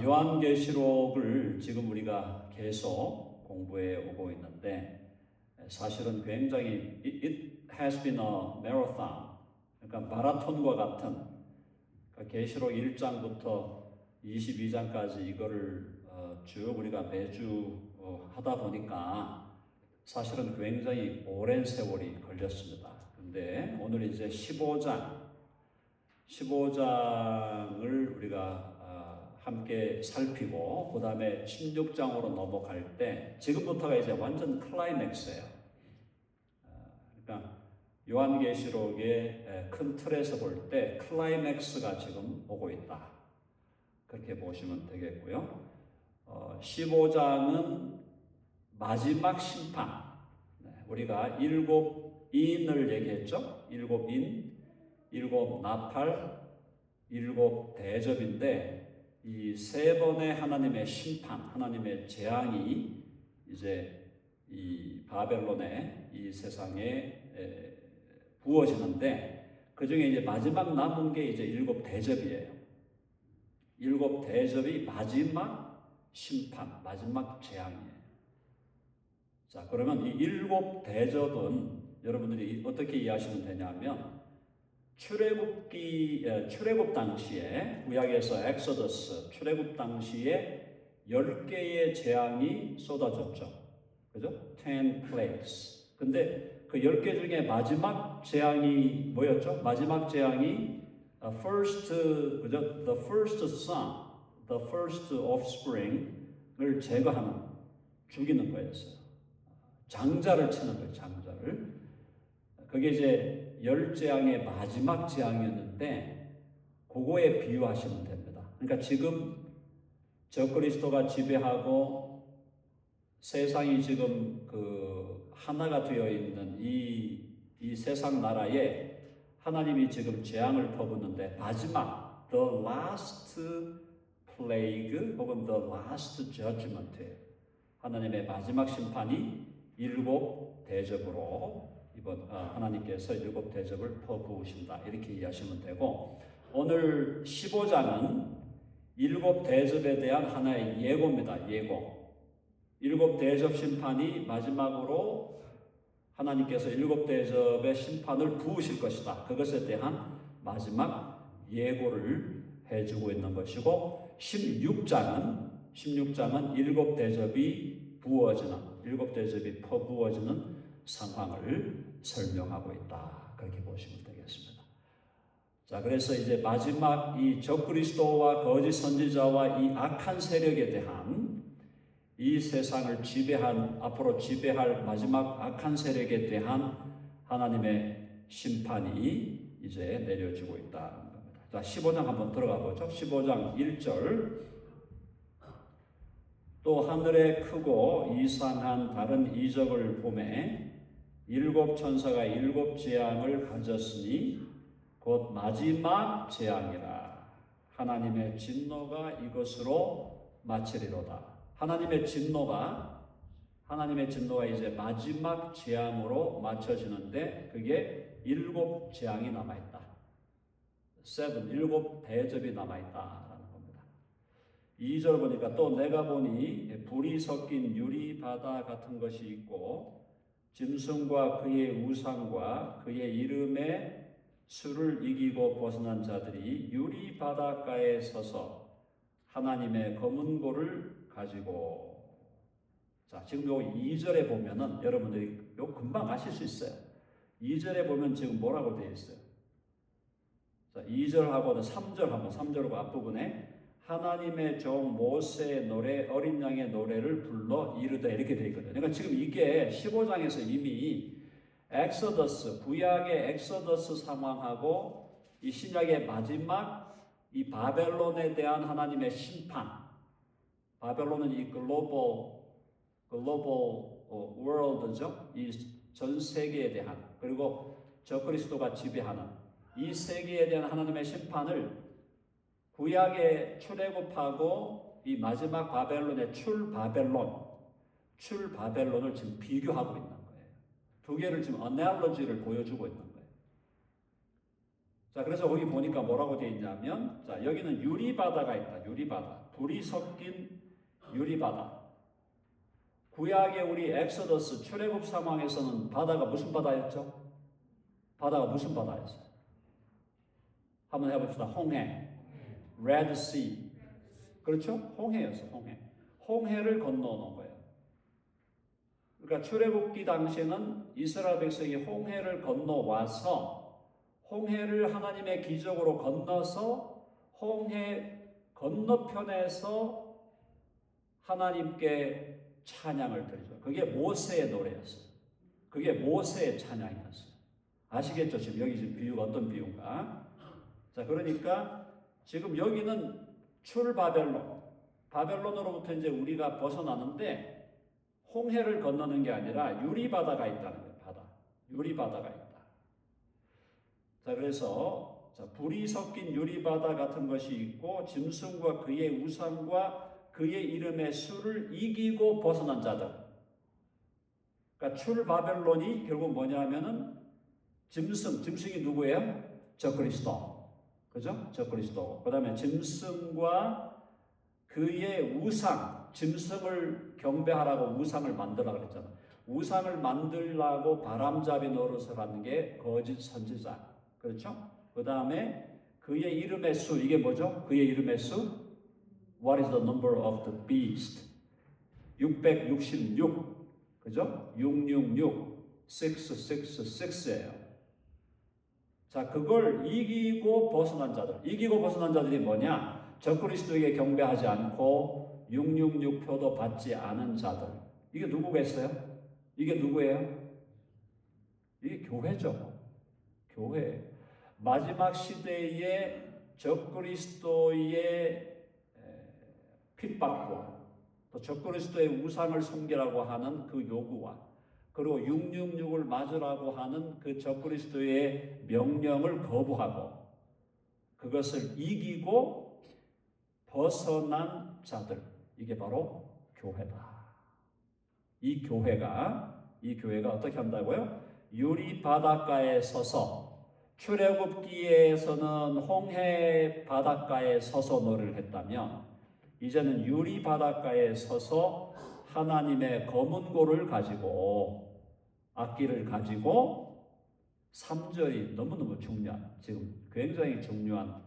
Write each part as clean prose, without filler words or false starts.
요한계시록을 지금 우리가 계속 공부해 오고 있는데 사실은 굉장히 it has been a marathon, 그러니까 마라톤과 같은 계시록 1장부터 22장까지 이거를 쭉 우리가 매주 하다 보니까 사실은 굉장히 오랜 세월이 걸렸습니다. 근데 오늘 이제 15장을 우리가 함께 살피고 그 다음에 16장으로 넘어갈 때 지금부터가 이제 완전 클라이맥스예요. 그러니까 요한계시록의 큰 틀에서 볼 때 클라이맥스가 지금 오고 있다. 그렇게 보시면 되겠고요. 15장은 마지막 심판. 우리가 7인을 얘기했죠. 7인, 7나팔, 7대접인데 이 세 번의 하나님의 심판, 하나님의 재앙이 이제 이 바벨론의 이 세상에 부어지는데 그 중에 이제 마지막 남은 게 이제 7대접이에요. 7대접이 마지막 심판, 마지막 재앙이에요. 자, 그러면 이 7대접은 여러분들이 어떻게 이해하시면 되냐면 출애굽 당시에 구약에서 엑소더스 출애굽 당시에 10개의 재앙이 쏟아졌죠. 그죠? 10 plagues. 근데 그 10개 중에 마지막 재앙이 뭐였죠? 마지막 재앙이 the first son, the first offspring을 제거하는, 죽이는 거였어요. 장자를 치는 거예요, 장자를. 그게 이제 10재앙의 마지막 재앙이었는데 그거에 비유하시면 됩니다. 그러니까 지금 적그리스도가 지배하고 세상이 지금 하나가 되어 있는 이 세상 나라에 하나님이 지금 재앙을 퍼붓는데 마지막 the last plague 혹은 the last judgment예요. 하나님의 마지막 심판이 7대접으로 이번 하나님께서 7대접을 퍼부으신다, 이렇게 이해하시면 되고, 오늘 15장은 7대접에 대한 하나의 예고입니다. 예고. 7대접 심판이 마지막으로 하나님께서 7대접의 심판을 부으실 것이다. 그것에 대한 마지막 예고를 해주고 있는 것이고, 16장은 7대접이 부어지는, 7대접이 퍼부어지는 상황을 설명하고 있다. 그렇게 보시면 되겠습니다. 자, 그래서 이제 마지막 이 적그리스도와 거짓 선지자와 이 악한 세력에 대한 이 세상을 앞으로 지배할 마지막 악한 세력에 대한 하나님의 심판이 이제 내려지고 있다는 겁니다. 자, 15장 한번 들어가 보죠. 15장 1절. 또 하늘에 크고 이상한 다른 이적을 보매 7 천사가 7 재앙을 가졌으니 곧 마지막 재앙이라. 하나님의 진노가 이것으로 마치리로다. 하나님의 진노가 이제 마지막 재앙으로 맞춰지는데 그게 7 재앙이 남아있다. 7 대접이 남아있다. 2절 보니까 또 내가 보니 불이 섞인 유리바다 같은 것이 있고 짐승과 그의 우상과 그의 이름의 수를 이기고 벗어난 자들이 유리바닷가에 서서 하나님의 검은 고를 가지고. 자, 지금 요 2절에 보면은 여러분들이 요 금방 아실 수 있어요. 2절에 보면 지금 뭐라고 되어 있어요? 자, 2절하고는 3절하고 앞부분에 하나님의 종 모세의 노래, 어린 양의 노래를 불러 이르되, 이렇게 되어 있거든요. 그러니까 지금 이게 15장에서 이미 엑소더스, 구약의 엑소더스 상황하고 이 신약의 마지막 이 바벨론에 대한 하나님의 심판, 바벨론은 이 글로벌 월드죠. 이 전 세계에 대한, 그리고 적그리스도가 지배하는 이 세계에 대한 하나님의 심판을 구약의 출애굽하고 이 마지막 바벨론의 출바벨론을 지금 비교하고 있는 거예요. 두 개를 지금 어널로지를 보여주고 있는 거예요. 자, 그래서 거기 보니까 뭐라고 되어 있냐면, 자, 여기는 유리바다가 있다. 유리바다. 불이 섞인 유리바다. 구약의 우리 엑소더스 출애굽 상황에서는 바다가 무슨 바다였죠? 바다가 무슨 바다였어요? 한번 해봅시다. 홍해. Red Sea. 그렇죠? 홍해였어. 홍해. 홍해를 건너놓은 거예요. 그러니까 출애굽기 당시에는 이스라엘 백성이 홍해를 건너와서 홍해를 하나님의 기적으로 건너서 홍해 건너편에서 하나님께 찬양을 드리죠. 그게 모세의 노래였어요. 그게 모세의 찬양이었어요. 아시겠죠? 지금 여기 지금 비유가 어떤 비유인가? 자, 그러니까 지금 여기는 출바벨론, 바벨론으로부터 이제 우리가 벗어나는데 홍해를 건너는 게 아니라 유리바다가 있다는 거예요. 바다. 유리바다가 있다. 자, 그래서 자, 불이 섞인 유리바다 같은 것이 있고 짐승과 그의 우상과 그의 이름의 수를 이기고 벗어난 자들. 그러니까 출바벨론이 결국 뭐냐면은 짐승이 누구예요? 적그리스도. 그죠? 적그리스도. 그 다음에 짐승과 그의 우상, 짐승을 경배하라고 우상을 만들라 그랬잖아. 우상을 만들라고 바람잡이 노릇을 하는 게 거짓 선지자. 그렇죠? 그 다음에 그의 이름의 수, 이게 뭐죠? 그의 이름의 수? What is the number of the beast? 666. 그죠? 666. 666예요. 자, 그걸 이기고 벗어난 자들. 이기고 벗어난 자들이 뭐냐? 적그리스도에게 경배하지 않고 666표도 받지 않은 자들. 이게 누구겠어요? 이게 누구예요? 이게 교회죠. 교회. 마지막 시대에 적그리스도의 핍박과 또 적그리스도의 우상을 섬기라고 하는 그 요구와 그리고 666을 맞으라고 하는 그 적그리스도의 명령을 거부하고 그것을 이기고 벗어난 자들, 이게 바로 교회다. 이 교회가 어떻게 한다고요? 유리 바닷가에 서서 출애굽기에서는 홍해 바닷가에 서서 노래를 했다면 이제는 유리 바닷가에 서서 하나님의 검은고를 가지고 악기를 가지고 3절이 너무너무 중요한, 지금 굉장히 중요한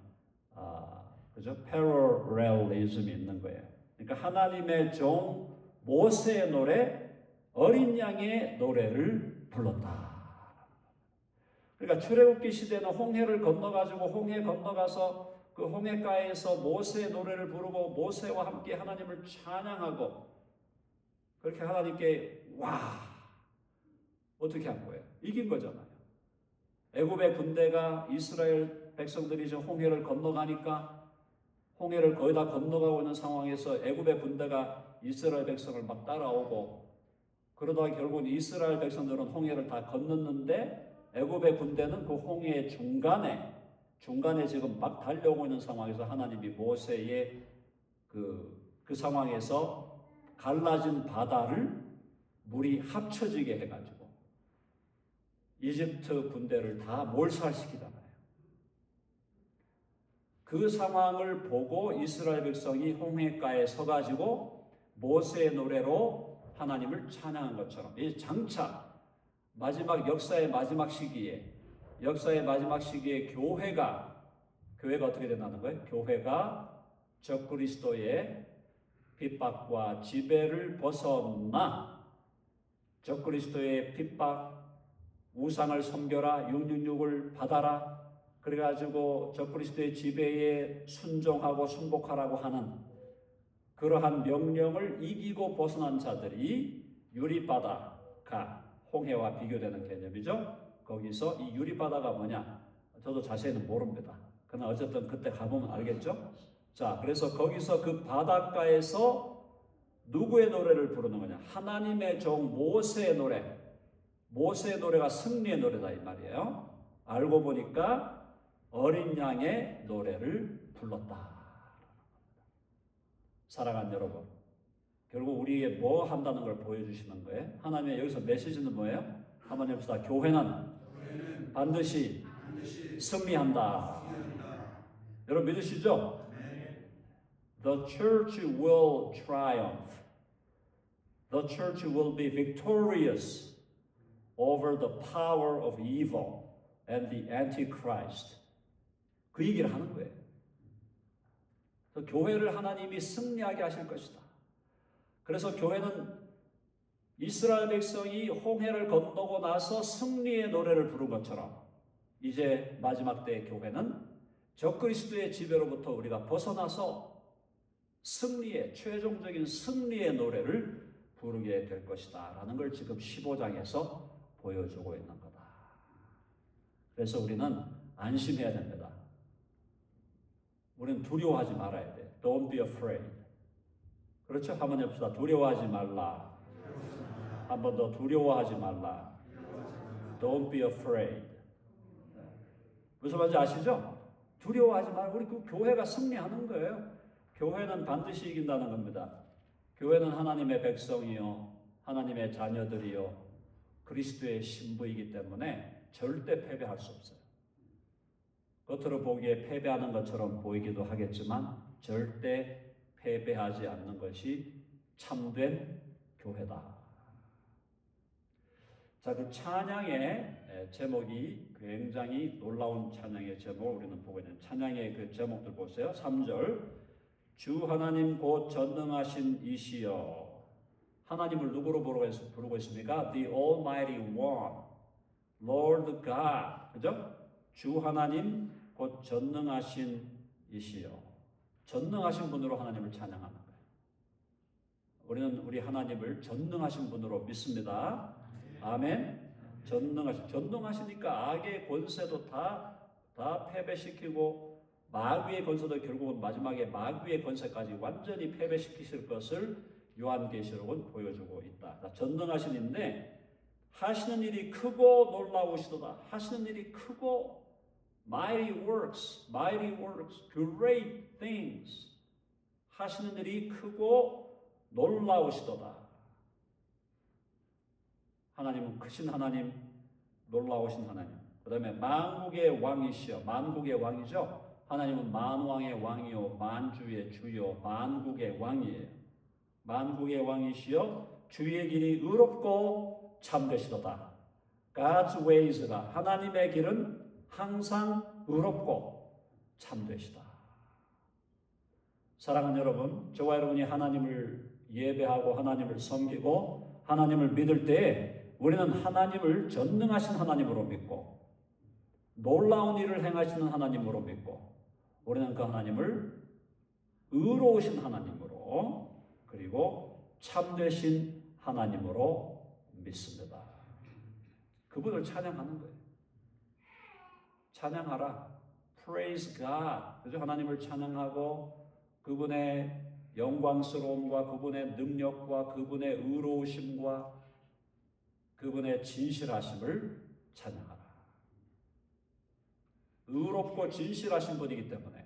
그죠? 패러렐리즘이 있는 거예요. 그러니까 하나님의 종 모세의 노래, 어린 양의 노래를 불렀다. 그러니까 출애굽기 시대는 홍해를 건너가지고 홍해 건너가서 그 홍해가에서 모세의 노래를 부르고 모세와 함께 하나님을 찬양하고 그렇게 하나님께 어떻게 한 거예요? 이긴 거잖아요. 애굽의 군대가 이스라엘 백성들이 저 홍해를 건너가니까 홍해를 거의 다 건너가고 있는 상황에서 애굽의 군대가 이스라엘 백성을 막 따라오고 그러다가 결국은 이스라엘 백성들은 홍해를 다 건넜는데 애굽의 군대는 그 홍해의 중간에 지금 막 달려오고 있는 상황에서 하나님이 모세의 그 상황에서 갈라진 바다를 물이 합쳐지게 해가지고 이집트 군대를 다 몰살시키잖아요. 그 상황을 보고 이스라엘 백성이 홍해가에 서가지고 모세의 노래로 하나님을 찬양한 것처럼 이 장차 역사의 마지막 시기에 교회가 어떻게 된다는 거예요? 교회가 적그리스도의 핍박과 지배를 벗어나 적그리스도의 핍박, 우상을 섬겨라, 666을 받아라, 그래가지고 적그리스도의 지배에 순종하고 순복하라고 하는 그러한 명령을 이기고 벗어난 자들이 유리바다가 홍해와 비교되는 개념이죠. 거기서 이 유리바다가 뭐냐? 저도 자세히는 모릅니다. 그러나 어쨌든 그때 가보면 알겠죠? 자, 그래서 거기서 그 바닷가에서 누구의 노래를 부르는 거냐? 하나님의 종 모세의 노래. 모세의 노래가 승리의 노래다 이 말이에요. 알고 보니까 어린 양의 노래를 불렀다. 사랑하는 여러분, 결국 우리에게 뭐 한다는 걸 보여주시는 거예요? 하나님의 여기서 메시지는 뭐예요? 한번 해봅시다. 교회는 반드시 승리한다. 여러분 믿으시죠? The church will triumph. The church will be victorious over the power of evil and the Antichrist. 그 얘기를 하는 거예요. 그래서 교회를 하나님이 승리하게 하실 것이다. 그래서 교회는 이스라엘 백성이 홍해를 건너고 나서 승리의 노래를 부른 것처럼 이제 마지막 때의 교회는 적그리스도의 지배로부터 우리가 벗어나서 승리의 최종적인 승리의 노래를 부르게 될 것이다 라는 걸 지금 15장에서 보여주고 있는 거다. 그래서 우리는 안심해야 됩니다. 우리는 두려워하지 말아야 돼. Don't be afraid. 그렇죠? 한번 해봅시다. 두려워하지 말라. 한 번 더 두려워하지 말라. Don't be afraid. 무슨 말인지 아시죠? 두려워하지 말고 우리 그 교회가 승리하는 거예요. 교회는 반드시 이긴다는 겁니다. 교회는 하나님의 백성이요, 하나님의 자녀들이요, 그리스도의 신부이기 때문에 절대 패배할 수 없어요. 겉으로 보기에 패배하는 것처럼 보이기도 하겠지만 절대 패배하지 않는 것이 참된 교회다. 자, 그 찬양의 제목이 굉장히 놀라운 찬양의 제목 우리는 보고 있는 찬양의 그 제목들 보세요. 3절 주 하나님 곧 전능하신 이시여. 하나님을 누구로 부르고 있습니까? The Almighty One, Lord God. 그죠? 주 하나님 곧 전능하신 이시여. 전능하신 분으로 하나님을 찬양하는 거예요. 우리는 우리 하나님을 전능하신 분으로 믿습니다. 아멘. 전능하시니까 악의 권세도 다 패배시키고 마귀의 권세도 결국은 마지막에 마귀의 권세까지 완전히 패배시키실 것을 요한계시록은 보여주고 있다. 전능하신인데 하시는 일이 크고 놀라우시도다. 하시는 일이 크고 mighty works, great things. 하시는 일이 크고 놀라우시도다. 하나님은 크신 하나님, 놀라우신 하나님. 그 다음에 만국의 왕이시여. 만국의 왕이죠. 하나님은 만왕의 왕이요, 만주의 주요, 만국의 왕이에요. 만국의 왕이시여, 주의 길이 의롭고 참되시도다. God's ways가 하나님의 길은 항상 의롭고 참되시다. 사랑하는 여러분, 저와 여러분이 하나님을 예배하고 하나님을 섬기고 하나님을 믿을 때에 우리는 하나님을 전능하신 하나님으로 믿고 놀라운 일을 행하시는 하나님으로 믿고 우리는 그 하나님을 의로우신 하나님으로 그리고 참되신 하나님으로 믿습니다. 그분을 찬양하는 거예요. 찬양하라. Praise God. 그죠? 하나님을 찬양하고 그분의 영광스러움과 그분의 능력과 그분의 의로우심과 그분의 진실하심을 찬양하라. 의롭고 진실하신 분이기 때문에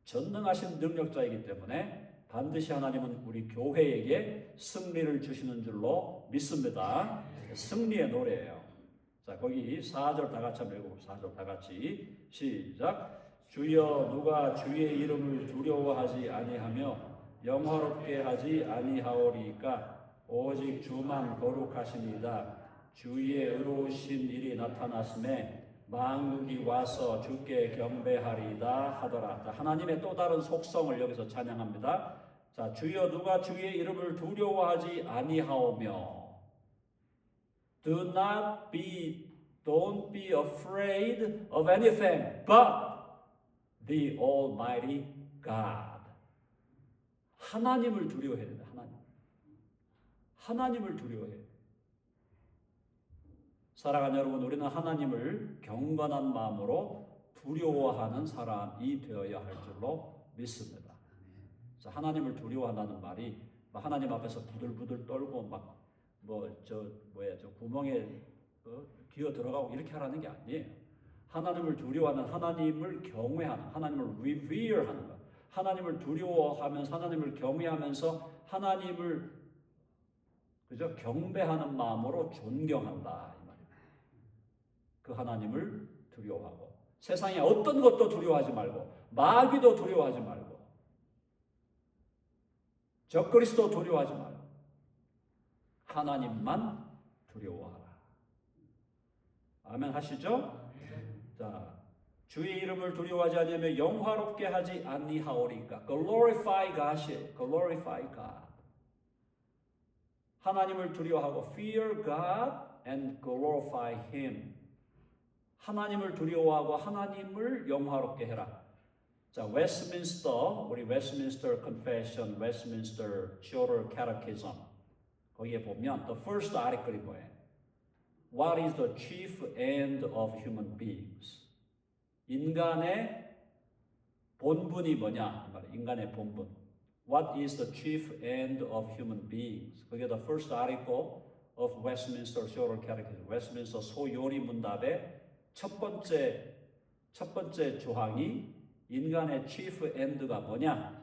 전능하신 능력자이기 때문에 반드시 하나님은 우리 교회에게 승리를 주시는 줄로 믿습니다. 승리의 노래예요. 자, 거기 4절 다 같이 한번 읽어봅시다. 4절 다 같이 시작. 주여 누가 주의 이름을 두려워하지 아니하며 영화롭게 하지 아니하오리까 오직 주만 거룩하시니이다. 주의 의로우신 일이 나타났음에 만국이 와서 주께 경배하리이다 하더라. 자, 하나님의 또 다른 속성을 여기서 찬양합니다. 자, 주여 누가 주의 이름을 두려워하지 아니하오며 don't be afraid of anything but the Almighty God. 하나님을 두려워해야 된다. 하나님을 두려워해야 된다. 사랑하는 여러분, 우리는 하나님을 경건한 마음으로 두려워하는 사람이 되어야 할 줄로 믿습니다. 자, 하나님을 두려워한다는 말이 하나님 앞에서 부들부들 떨고 저 구멍에 기어 들어가고 이렇게 하라는 게 아니에요. 하나님을 두려워하는, 하나님을 경외하는, 하나님을 revere하는 것. 하나님을 두려워하면서 하나님을 경외하면서 하나님을 그저 경배하는 마음으로 존경한다 이 말입니다. 그 하나님을 두려워하고 세상에 어떤 것도 두려워하지 말고, 마귀도 두려워하지 말고, 적그리스도 두려워하지 말고, 하나님만 두려워하라. 아멘 하시죠? 자, 주의 이름을 두려워하지 않으면 영화롭게 하지 아니하오리까. Glorify God. Glorify God. 하나님을 두려워하고 fear God and glorify Him. 하나님을 두려워하고 하나님을 영화롭게 해라. 자, 웨스민스터, 우리 웨스민스터 Confession, 웨스민스터 Shorter Catechism 거기에 보면 the first article이 뭐예요? What is the chief end of human beings? 인간의 본분이 뭐냐? 인간의 본분. What is the chief end of human beings? 그게 the first article of Westminster Shorter Catechism. 웨스민스터 소요리 문답의 첫 번째 조항이 인간의 chief end가 뭐냐?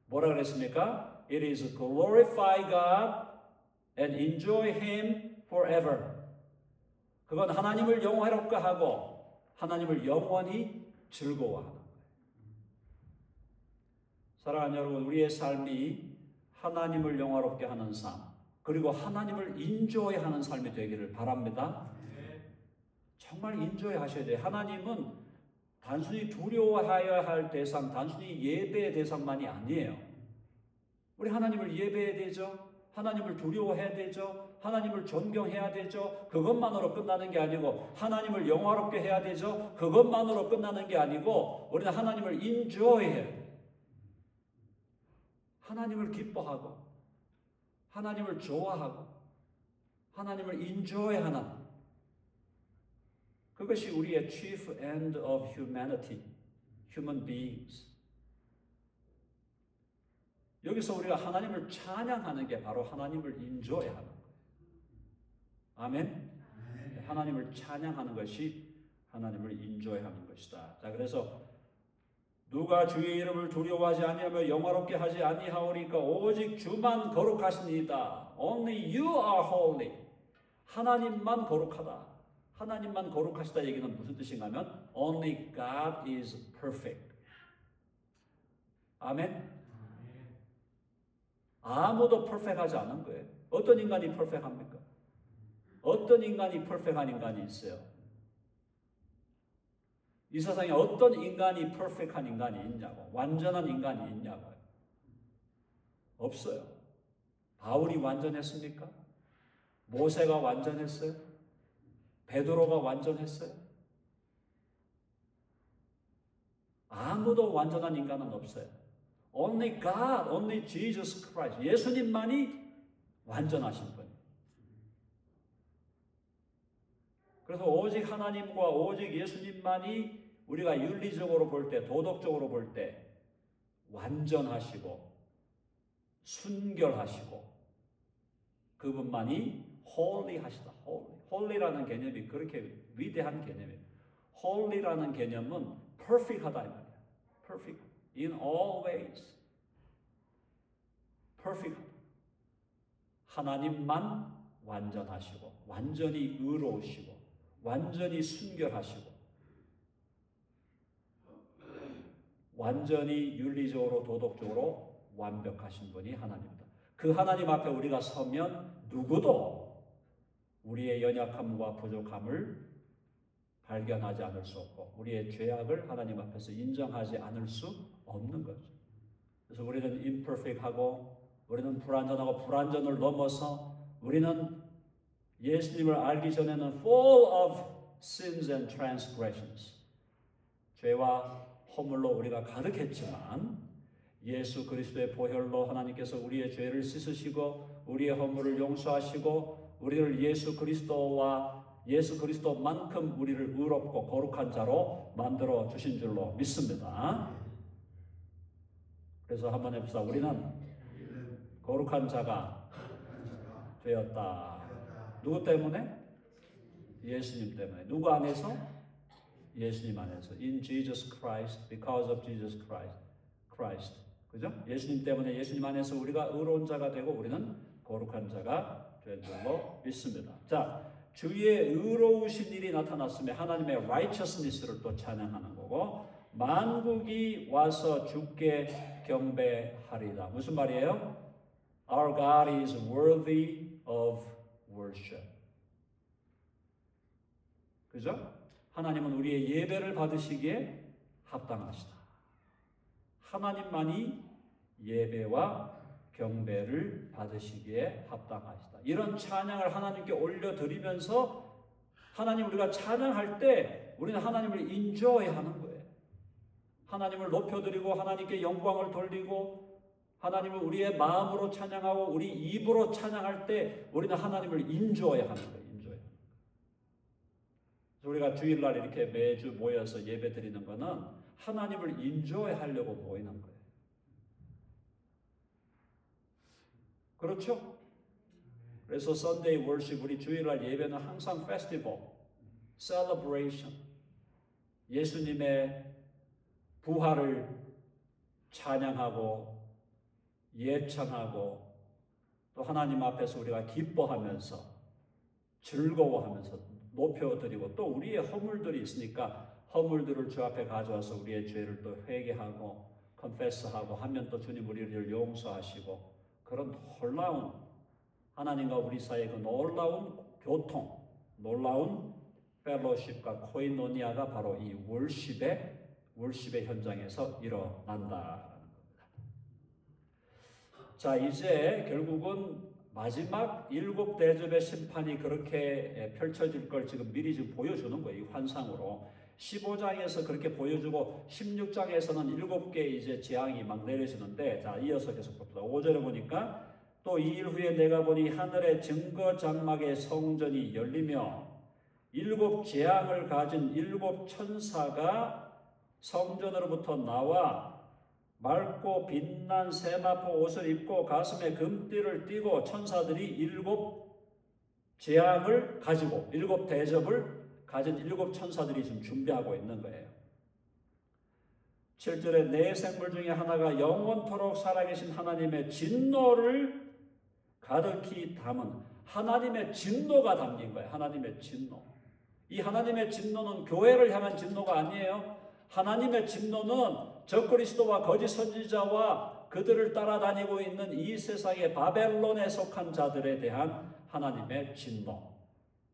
뭐라 그랬습니까? It is glorify God and enjoy Him forever. 그건 하나님을 영화롭게 하고 하나님을 영원히 즐거워하는 거예요. 사랑하는 여러분, 우리의 삶이 하나님을 영화롭게 하는 삶, 그리고 하나님을 인조해하는 삶이 되기를 바랍니다. 정말 인조해하셔야 돼요. 하나님은 단순히 두려워해야 할 대상, 단순히 예배의 대상만이 아니에요. 우리 하나님을 예배해야 되죠. 하나님을 두려워해야 되죠. 하나님을 존경해야 되죠. 그것만으로 끝나는 게 아니고 하나님을 영화롭게 해야 되죠. 그것만으로 끝나는 게 아니고 우리는 하나님을 인조해야 돼요. 하나님을 기뻐하고 하나님을 좋아하고 하나님을 인조해하는 그것이 우리의 chief end of humanity, human beings. 여기서 우리가 하나님을 찬양하는 게 바로 하나님을 인조해하는 거예요. 아멘? 하나님을 찬양하는 것이 하나님을 인조해하는 것이다. 자, 그래서 누가 주의 이름을 두려워하지 아니하며 영화롭게 하지 아니하오리까 오직 주만 거룩하시니이다. Only you are holy. 하나님만 거룩하다. 하나님만 거룩하시다 얘기는 무슨 뜻인가 하면 Only God is perfect. 아멘? 아무도 퍼펙트하지 않은 거예요. 어떤 인간이 퍼펙트합니까? 어떤 인간이 퍼펙트한 인간이 있어요? 이 세상에 어떤 인간이 퍼펙트한 인간이 있냐고, 완전한 인간이 있냐고요. 없어요. 바울이 완전했습니까? 모세가 완전했어요? 베드로가 완전했어요? 아무도 완전한 인간은 없어요. Only God, only Jesus Christ. 예수님만이 완전하신 분이에요. 그래서 오직 하나님과 오직 예수님만이 우리가 윤리적으로 볼 때, 도덕적으로 볼 때 완전하시고 순결하시고 그분만이 holy하시다. holy라는 개념이 그렇게 위대한 개념이에요. holy라는 개념은 perfect하다 이 말이야. perfect in all ways. perfect. 하나님만 완전하시고 완전히 의로우시고 완전히 순결하시고 완전히 윤리적으로 도덕적으로 완벽하신 분이 하나님입니다. 그 하나님 앞에 우리가 서면 누구도 우리의 연약함과 부족함을 발견하지 않을 수 없고 우리의 죄악을 하나님 앞에서 인정하지 않을 수 없는 거죠. 그래서 우리는 imperfect하고 우리는 불완전하고 불완전을 넘어서 우리는 예수님을 알기 전에는 full of sins and transgressions. 죄와 허물로 우리가 가득했지만 예수 그리스도의 보혈로 하나님께서 우리의 죄를 씻으시고 우리의 허물을 용서하시고 우리를 예수 그리스도만큼 우리를 의롭고 거룩한 자로 만들어 주신 줄로 믿습니다. 그래서 한번 해봅시다. 우리는 거룩한 자가 되었다. 누구 때문에? 예수님 때문에. 누구 안에서? 예수님 안에서. In Jesus Christ, because of Jesus Christ. 그죠? 예수님 때문에 예수님 안에서 우리가 의로운 자가 되고 우리는 거룩한 자가 될 줄로 믿습니다. 자, 주의 의로우신 일이 나타났으며 하나님의 righteousness를 또 찬양하는 거고, 만국이 와서 주께 경배하리다. 무슨 말이에요? Our God is worthy of worship. 그죠? 하나님은 우리의 예배를 받으시기에 합당하시다. 하나님만이 예배와 경배를 받으시기에 합당하시다. 이런 찬양을 하나님께 올려드리면서 하나님 우리가 찬양할 때 우리는 하나님을 인조해하는 거예요. 하나님을 높여드리고 하나님께 영광을 돌리고 하나님을 우리의 마음으로 찬양하고 우리 입으로 찬양할 때 우리는 하나님을 인조해하는 거예요. 우리가 주일날 이렇게 매주 모여서 예배 드리는 것은 하나님을 인조해하려고 모이는 거예요. 그렇죠? 그래서 Sunday worship, 우리 주일날 예배는 항상 festival, celebration, 예수님의 부활을 찬양하고 예찬하고 또 하나님 앞에서 우리가 기뻐하면서 즐거워하면서 높여드리고 또 우리의 허물들이 있으니까 허물들을 주 앞에 가져와서 우리의 죄를 또 회개하고 confess하고 하면 또 주님 우리를 용서하시고 그런 놀라운 하나님과 우리 사이의 그 놀라운 교통, 놀라운 펠로십과 코이노니아가 바로 이 월십의 현장에서 일어난다라는 겁니다. 자, 이제 결국은 마지막 7 대접의 심판이 그렇게 펼쳐질 걸 지금 미리 지금 보여주는 거예요. 이 환상으로. 15장에서 그렇게 보여주고 16장에서는 7개 이제 재앙이 막 내려지는데, 자, 이어서 계속 봅시다. 5절에 보니까 또 2일 후에 내가 보니 하늘의 증거 장막의 성전이 열리며 7 재앙을 가진 7 천사가 성전으로부터 나와 맑고 빛난 세마포 옷을 입고 가슴에 금띠를 띠고 천사들이 7 재앙을 가지고 7 대접을 가진 7 천사들이 지금 준비하고 있는 거예요. 7절에 네 생물 중에 하나가 영원토록 살아계신 하나님의 진노를 가득히 담은 하나님의 진노가 담긴 거예요. 하나님의 진노. 이 하나님의 진노는 교회를 향한 진노가 아니에요. 하나님의 진노는 적그리스도와 거짓 선지자와 그들을 따라다니고 있는 이 세상의 바벨론에 속한 자들에 대한 하나님의 진노.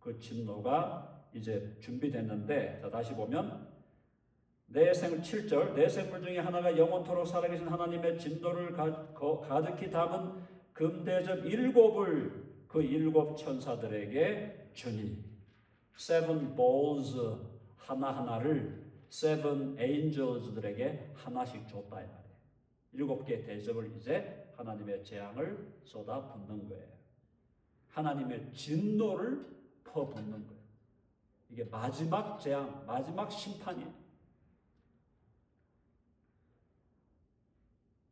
그 진노가 이제 준비됐는데, 자, 다시 보면 7절 네 생물 중에 하나가 영원토록 살아계신 하나님의 진노를 가득히 담은 금대접 7을 그 7 천사들에게 주니 7 bowls 하나하나를 7 angels들에게 하나씩 줬다 이 말이에요. 7개 대접을 이제 하나님의 재앙을 쏟아붓는 거예요. 하나님의 진노를 퍼붓는 거예요. 이게 마지막 재앙, 마지막 심판이에요.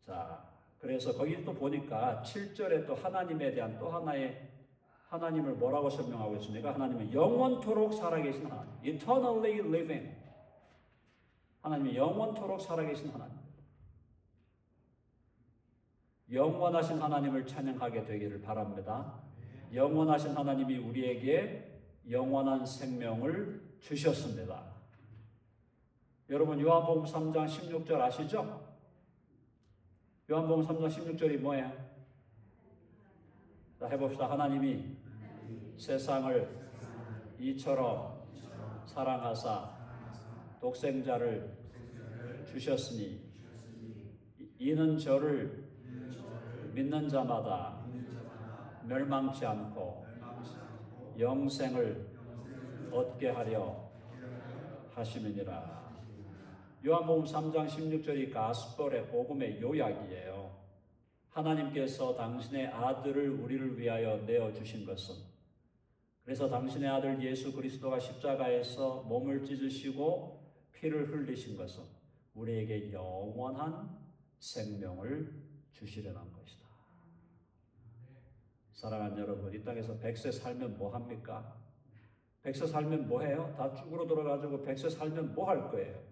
자, 그래서 거기 또 보니까 7절에 또 하나님에 대한 또 하나의 하나님을 뭐라고 설명하고 있습니까? 하나님은 영원토록 살아계신 하나님, eternally living. 하나님이 영원토록 살아계신 하나님. 영원하신 하나님을 찬양하게 되기를 바랍니다. 영원하신 하나님이 우리에게 영원한 생명을 주셨습니다. 여러분 요한복음 3장 16절 아시죠? 요한복음 3장 16절이 뭐예요? 자, 해봅시다. 하나님이 세상을 이처럼 사랑하사 독생자를 주셨으니 이는 저를 믿는 자마다 멸망치 않고 영생을 얻게 하려 하심이니라. 요한복음 3장 16절이 가스펠의 복음의 요약이에요. 하나님께서 당신의 아들을 우리를 위하여 내어주신 것은, 그래서 당신의 아들 예수 그리스도가 십자가에서 몸을 찢으시고 피를 흘리신 것은 우리에게 영원한 생명을 주시려는 것이다. 사랑하는 여러분, 이 땅에서 100세 살면 뭐 합니까? 100세 살면 뭐 해요? 다 죽으러 들어가지고 100세 살면 뭐 할 거예요?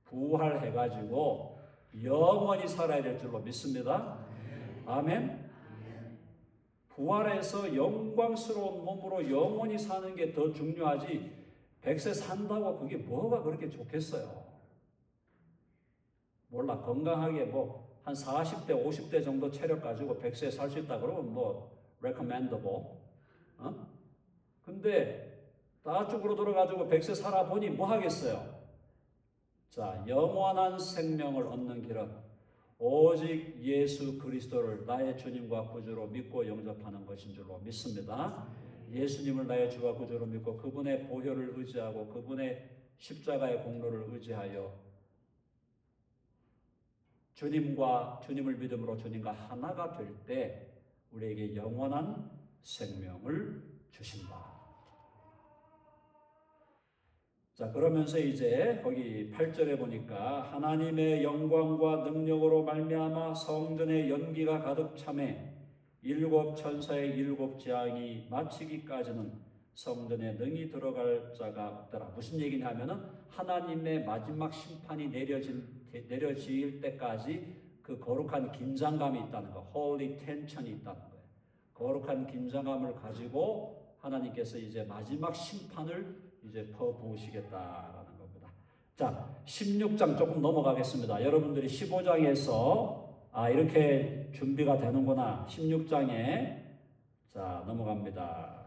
부활해가지고 영원히 살아야 될 줄로 믿습니다. 아멘. 부활해서 영광스러운 몸으로 영원히 사는 게 더 중요하지 100세 산다고 그게 뭐가 그렇게 좋겠어요. 몰라, 건강하게 뭐 한 40대 50대 정도 체력 가지고 100세 살 수 있다 그러면 뭐 recommendable. 근데 나쪽으로 돌아가지고 100세 살아보니 뭐 하겠어요? 자, 영원한 생명을 얻는 길은 오직 예수 그리스도를 나의 주님과 구주로 믿고 영접하는 것인 줄로 믿습니다. 예수님을 나의 주와 구주로 믿고 그분의 보혈을 의지하고 그분의 십자가의 공로를 의지하여 주님을 믿음으로 주님과 하나가 될 때 우리에게 영원한 생명을 주신다. 자, 그러면서 이제 거기 8절에 보니까 하나님의 영광과 능력으로 말미암아 성전의 연기가 가득 차매 일곱 천사의 일곱 재앙이 마치기까지는 성전에 능히 들어갈 자가 없더라. 무슨 얘기냐면은 하나님의 마지막 심판이 내려질 때까지 그 거룩한 긴장감이 있다는 거, holy tension이 있다는 거예요. 거룩한 긴장감을 가지고 하나님께서 이제 마지막 심판을 이제 퍼부으시겠다라는 겁니다. 자, 16장 조금 넘어가겠습니다. 여러분들이 15장에서 이렇게 준비가 되는구나. 16장에 자 넘어갑니다.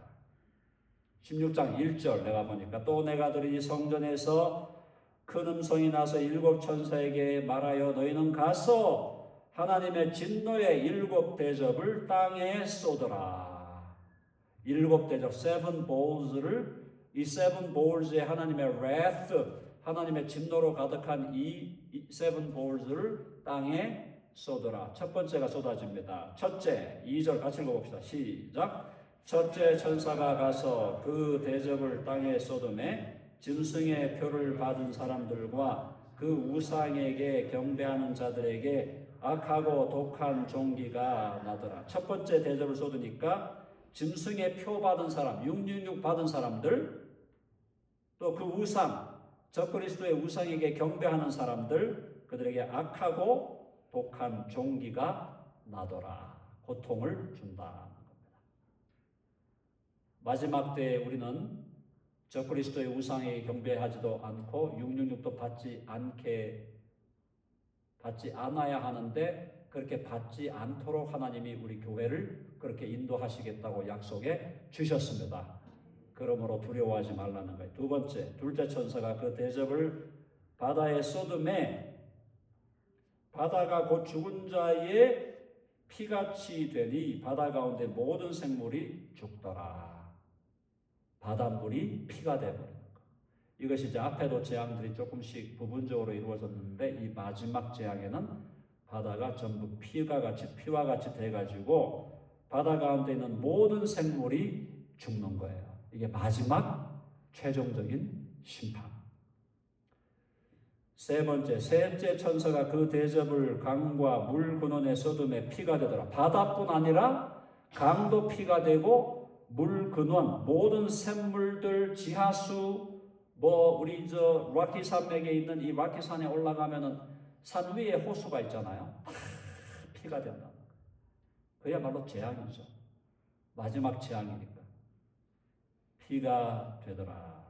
16장 1절 내가 보니까 또 내가 들으니 성전에서 큰 음성이 나서 일곱 천사에게 말하여 너희는 가서 하나님의 진노의 일곱 대접을 땅에 쏟으라. 일곱 대접, seven bowls를 이 seven bowls에 하나님의 wrath, 하나님의 진노로 가득한 이 seven bowls를 땅에 쏟으라. 첫 번째가 쏟아집니다. 첫째, 2절 같이 읽어봅시다. 시작. 첫째 천사가 가서 그 대접을 땅에 쏟음에 짐승의 표를 받은 사람들과 그 우상에게 경배하는 자들에게 악하고 독한 종기가 나더라. 첫 번째 대접을 쏟으니까 짐승의 표 받은 사람, 666 받은 사람들, 또 그 우상, 적그리스도의 우상에게 경배하는 사람들, 그들에게 악하고 독한 종기가 나더라. 고통을 준다. 마지막 때에 우리는 적그리스도의 우상에 경배하지도 않고 666도 받지 않아야 하는데 그렇게 받지 않도록 하나님이 우리 교회를 그렇게 인도하시겠다고 약속해 주셨습니다. 그러므로 두려워하지 말라는 거예요. 두 번째, 둘째 천사가 그 대접을 바다에 쏟음에 바다가 곧 죽은 자의 피같이 되니 바다 가운데 모든 생물이 죽더라. 바닷물이 피가 되어버리는 것. 이것이 이제 앞에도 재앙들이 조금씩 부분적으로 이루어졌는데 이 마지막 재앙에는 바다가 전부 피와 같이 돼가지고 바다 가운데 있는 모든 생물이 죽는 거예요. 이게 마지막 최종적인 심판. 세 번째, 셋째 천사가 그 대접을 강과 물 근원에 쏟음에 피가 되더라. 바다뿐 아니라 강도 피가 되고 물 근원, 모든 샘물들, 지하수, 우리 락키 산맥에 있는 이 락키 산에 올라가면은 산 위에 호수가 있잖아요. 피가 된다. 그야말로 재앙이죠. 마지막 재앙이니까. 피가 되더라.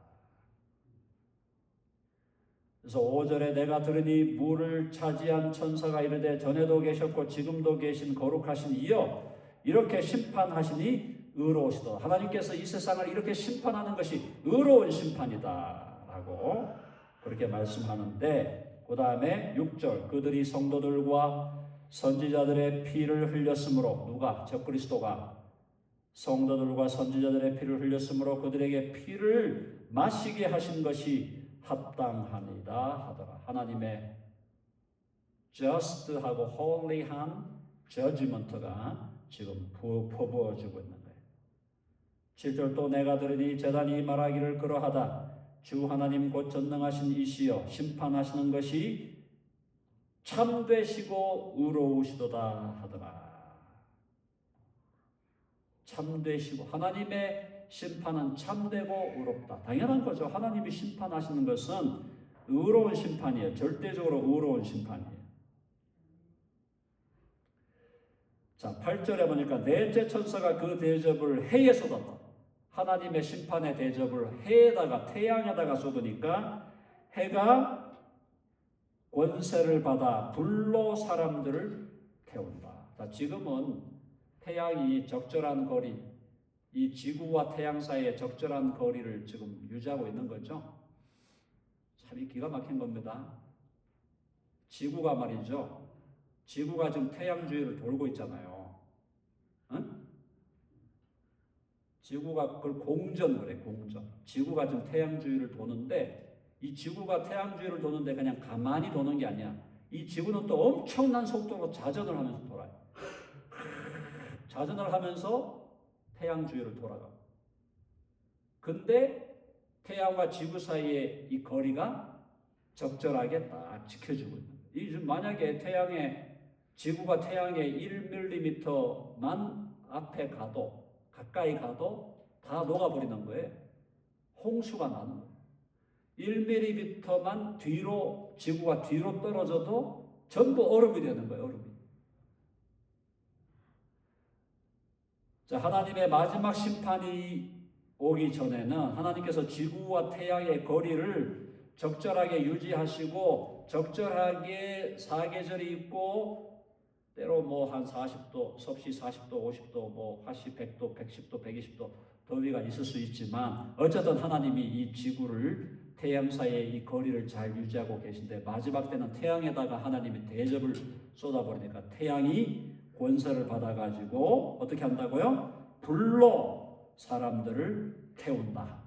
그래서 5절에 내가 들으니 물을 차지한 천사가 이르되 전에도 계셨고 지금도 계신 거룩하신 이여 이렇게 심판하시니 의로우시다. 하나님께서 이 세상을 이렇게 심판하는 것이 의로운 심판이다 라고 그렇게 말씀하는데 그 다음에 6절 그들이 성도들과 선지자들의 피를 흘렸으므로 누가? 적그리스도가 성도들과 선지자들의 피를 흘렸으므로 그들에게 피를 마시게 하신 것이 합당하니다 하더라. 하나님의 just하고 holy한 judgment가 지금 퍼부어지고 있는 거예요. 7절 또 내가 들으니 제단이 말하기를 그러하다. 주 하나님 곧 전능하신 이시여 심판하시는 것이 참되시고 의로우시도다 하더라. 참되시고 하나님의 심판은 참되고 의롭다. 당연한 거죠. 하나님이 심판하시는 것은 의로운 심판이에요. 절대적으로 의로운 심판이에요. 자, 8절에 보니까 넷째 천사가 그 대접을 해에 쏟았다. 하나님의 심판의 대접을 해에다가 태양에다가 쏟으니까 해가 권세를 받아 불로 사람들을 태운다. 자, 지금은 태양이 적절한 거리, 이 지구와 태양 사이의 적절한 거리를 지금 유지하고 있는 거죠. 참 기가 막힌 겁니다. 지구가 말이죠. 지구가 지금 태양 주위를 돌고 있잖아요. 응? 지구가 그걸 공전 그래, 공전. 지구가 지금 태양 주위를 도는데 이 지구가 태양 주위를 도는데 그냥 가만히 도는 게 아니야. 이 지구는 또 엄청난 속도로 자전을 하면서 돌아요. 자전을 하면서 태양 주위를 돌아가. 근데 태양과 지구 사이의 이 거리가 적절하게 딱 지켜주고 있는 거예요. 이 만약에 지구가 태양의 1mm만 앞에 가도 가까이 가도 다 녹아버리는 거예요. 홍수가 나는 거예요. 1mm만 뒤로 지구가 뒤로 떨어져도 전부 얼음이 되는 거예요. 얼음이. 자, 하나님의 마지막 심판이 오기 전에는 하나님께서 지구와 태양의 거리를 적절하게 유지하시고 적절하게 사계절이 있고 때로 뭐 한 40도, 섭씨 40도, 50도, 뭐 화씨 100도, 110도, 120도 더위가 있을 수 있지만 어쨌든 하나님이 이 지구를 태양 사이의 이 거리를 잘 유지하고 계신데 마지막 때는 태양에다가 하나님이 대접을 쏟아버리니까 태양이 권세를 받아가지고 어떻게 한다고요? 불로 사람들을 태운다.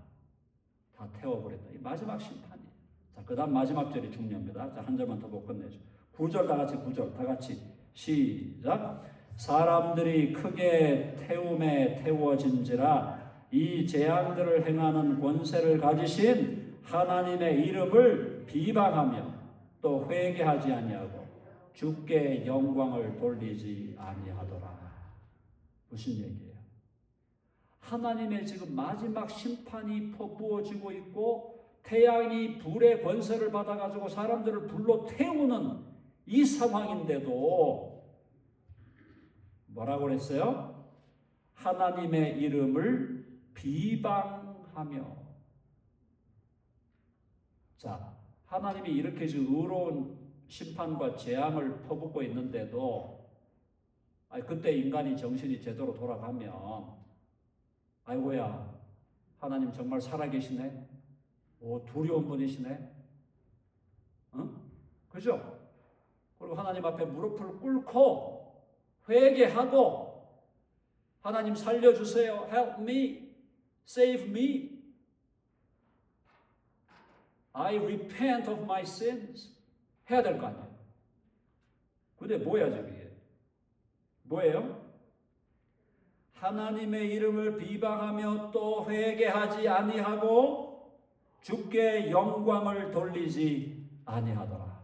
다 태워버린다. 이 마지막 심판이에요. 자, 그 다음 마지막 절이 중요합니다. 자, 한 절만 더 보고 끝내죠. 9절 다 같이 9절 다 같이 시작. 사람들이 크게 태움에 태워진지라 이 재앙들을 행하는 권세를 가지신 하나님의 이름을 비방하며 또 회개하지 아니하고 주께 영광을 돌리지 아니하더라. 무슨 얘기예요? 하나님의 지금 마지막 심판이 퍼부어지고 있고 태양이 불의 권세를 받아가지고 사람들을 불로 태우는 이 상황인데도 뭐라고 그랬어요? 하나님의 이름을 비방하며. 자, 하나님이 이렇게 의로운 심판과 재앙을 퍼붓고 있는데도 그때 인간이 정신이 제대로 돌아가면 아이고야 하나님 정말 살아계시네. 오, 두려운 분이시네. 응? 그죠? 그리고 하나님 앞에 무릎을 꿇고 회개하고 하나님 살려주세요. Help me. Save me. I repent of my sins. 해야 될 거 아니에요. 근데 뭐야 저게? 뭐예요? 하나님의 이름을 비방하며 또 회개하지 아니하고 주께 영광을 돌리지 아니하더라.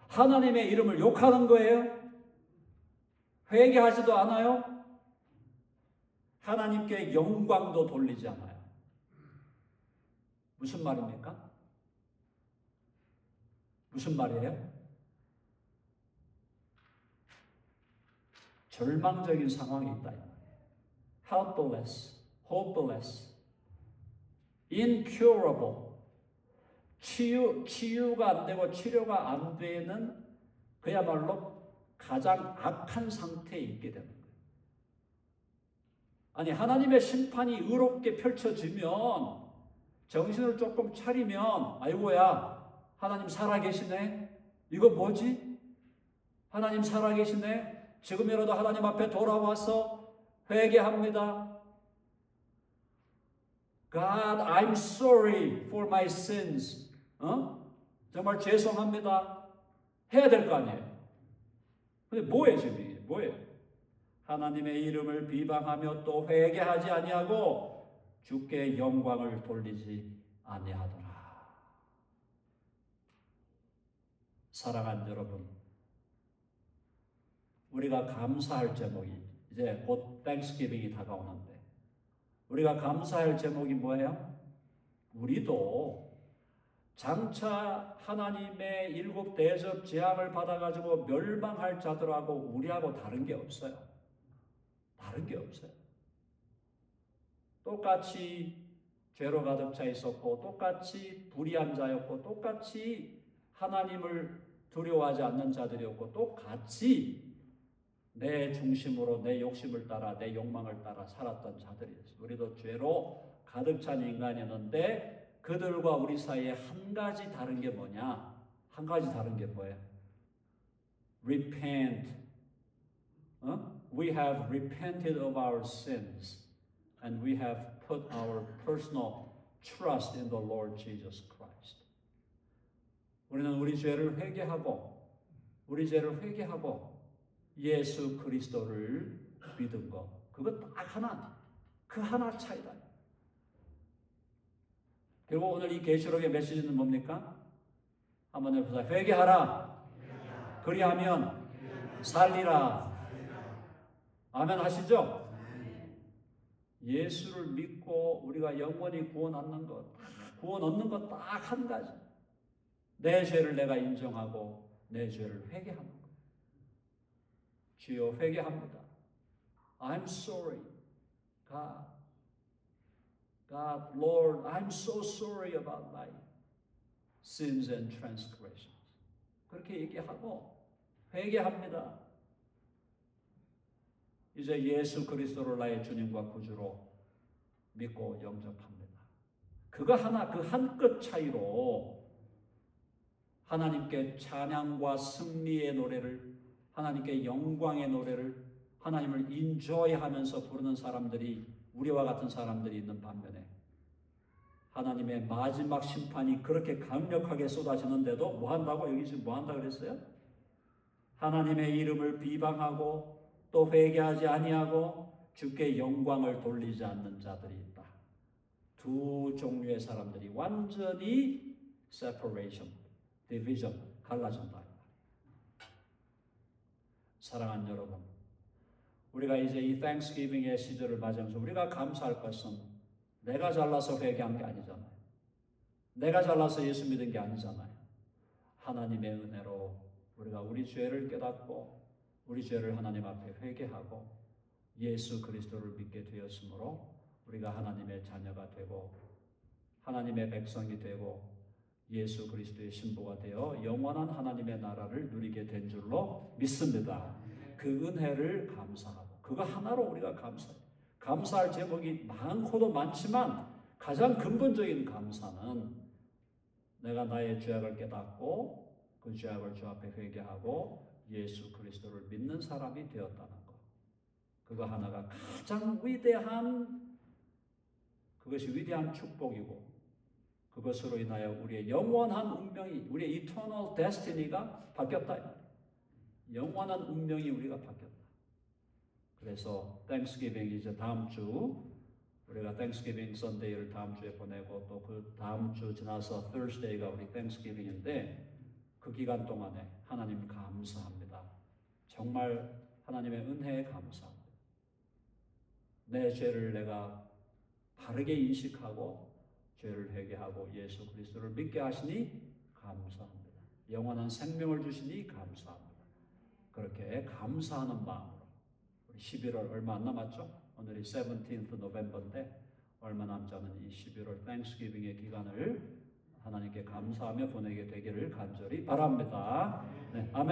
하나님의 이름을 욕하는 거예요? 회개하지도 않아요? 하나님께 영광도 돌리지 않아요. 무슨 말입니까? 무슨 말이에요? 절망적인 상황이 있다. helpless, hopeless, incurable. 치유가 안 되고 치료가 안 되는 그야말로 가장 악한 상태에 있게 되는 거예요. 아니, 하나님의 심판이 의롭게 펼쳐지면 정신을 조금 차리면 아이고야 하나님 살아계시네. 이거 뭐지? 하나님 살아계시네. 지금이라도 하나님 앞에 돌아와서 회개합니다. God, I'm sorry for my sins. 정말 죄송합니다. 해야 될 거 아니에요. 근데 뭐예요 지금 이게? 뭐예요? 하나님의 이름을 비방하며 또 회개하지 아니하고 주께 영광을 돌리지 아니하더라. 사랑하는 여러분, 우리가 감사할 제목이 이제 곧 땡스기빙이 다가오는데 우리가 감사할 제목이 뭐예요? 우리도 장차 하나님의 일곱 대접 재앙을 받아가지고 멸망할 자들하고 우리하고 다른 게 없어요. 다른 게 없어요. 똑같이 죄로 가득 차 있었고 똑같이 불의한 자였고 똑같이 하나님을 두려워하지 않는 자들이었고 똑같이 내 중심으로 내 욕심을 따라 내 욕망을 따라 살았던 자들이었어요. 우리도 죄로 가득 찬 인간이었는데 그들과 우리 사이에 한 가지 다른 게 뭐냐? 한 가지 다른 게 뭐예요? Repent. We have repented of our sins and we have put our personal trust in the Lord Jesus Christ. 우리는 우리 죄를 회개하고 예수 그리스도를 믿은 것. 그거 딱 하나. 그 하나 차이다. 그리고 오늘 이 계시록의 메시지는 뭡니까? 한번 해보자. 회개하라. 그리하면 살리라. 아멘 하시죠? 예수를 믿고 우리가 영원히 구원 얻는 것 딱 한 가지. 내 죄를 내가 인정하고 내 죄를 회개하는 것. 주여 회개합니다. I'm sorry. God, Lord, I'm so sorry about my sins and transgressions. 그렇게 얘기하고 회개합니다. 이제 예수 그리스도를 나의 주님과 구주로 믿고 영접합니다. 그거 하나, 그 한 끗 차이로 하나님께 찬양과 승리의 노래를, 하나님께 영광의 노래를, 하나님을 인조이하면서 부르는 사람들이, 우리와 같은 사람들이 있는 반면에 하나님의 마지막 심판이 그렇게 강력하게 쏟아지는데도 뭐 한다고? 여기 지금 뭐 한다 그랬어요? 하나님의 이름을 비방하고 또 회개하지 아니하고 주께 영광을 돌리지 않는 자들이 있다. 두 종류의 사람들이 완전히 separation, division, 갈라진다. 사랑하는 여러분, 우리가 이제 이 Thanksgiving의 시절을 맞이하면서 우리가 감사할 것은 내가 잘나서 회개한 게 아니잖아요. 내가 잘나서 예수 믿은 게 아니잖아요. 하나님의 은혜로 우리가 우리 죄를 깨닫고 우리 죄를 하나님 앞에 회개하고 예수 그리스도를 믿게 되었으므로 우리가 하나님의 자녀가 되고 하나님의 백성이 되고 예수 그리스도의 신부가 되어 영원한 하나님의 나라를 누리게 된 줄로 믿습니다. 그 은혜를 감사하고 그거 하나로 우리가 감사해요. 감사할 제목이 많고도 많지만 가장 근본적인 감사는 내가 나의 죄악을 깨닫고 그 죄악을 주 앞에 회개하고 예수 그리스도를 믿는 사람이 되었다는 것. 그거 하나가 가장 그것이 위대한 축복이고 그것으로 인하여 우리의 영원한 운명이, 우리의 eternal destiny가 바뀌었다. 영원한 운명이 우리가 바뀌었다. 그래서 Thanksgiving 이제 다음 주 우리가 Thanksgiving Sunday를 다음 주에 보내고 또 그 다음 주 지나서 Thursday가 우리 Thanksgiving인데 그 기간 동안에 하나님 감사합니다. 정말 하나님의 은혜에 감사합니다. 내 죄를 내가 바르게 인식하고 죄를 회개하고 예수 그리스도를 믿게 하시니 감사합니다. 영원한 생명을 주시니 감사합니다. 그렇게 감사하는 마음으로 우리 11월 얼마 안 남았죠? 오늘이 17th November인데 얼마 남지 않은 이 11월 Thanksgiving의 기간을 하나님께 감사하며 보내게 되기를 간절히 바랍니다. 네, 아멘.